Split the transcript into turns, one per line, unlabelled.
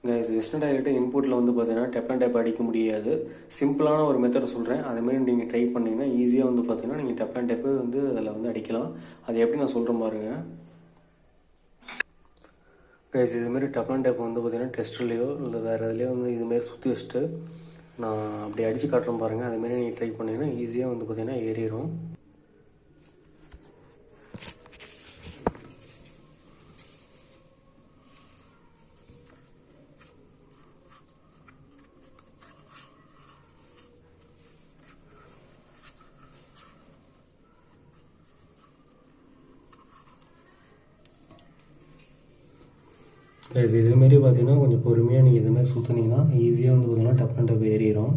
Guys western toilet இன்புட்டில் வந்து பார்த்தீங்கன்னா டெப் அண்ட் டேப் அடிக்க முடியாது. சிம்பிளான ஒரு மெத்தட் சொல்கிறேன், அதேமாரி நீங்கள் ட்ரை பண்ணிங்கன்னா ஈஸியாக வந்து பார்த்தீங்கன்னா நீங்கள் டெப் அண்ட் டேப்பு வந்து அதில் வந்து அடிக்கலாம். அது எப்படி நான் சொல்கிறேன் பாருங்கள். கைஸ் இதுமாரி டெப் அண்ட் டேப் வந்து பார்த்தீங்கன்னா டெஸ்ட்லேயோ இல்லை வேறு எதுலேயோ வந்து இதுமாரி சுற்றி வச்சுட்டு நான் அப்படி அடித்து காட்டுறேன் பாருங்கள். அதுமாரி நீங்கள் ட்ரை பண்ணிங்கன்னா ஈஸியாக வந்து பார்த்தீங்கன்னா ஏறிடும். கைஸ் இதேமாரி பார்த்தீங்கன்னா கொஞ்சம் பொறுமையாக நீங்கள் இதுமாதிரி சுற்றுனீங்கன்னா ஈஸியாக வந்து பார்த்தீங்கன்னா டப் அண்ட் டப் ஏறிடும்.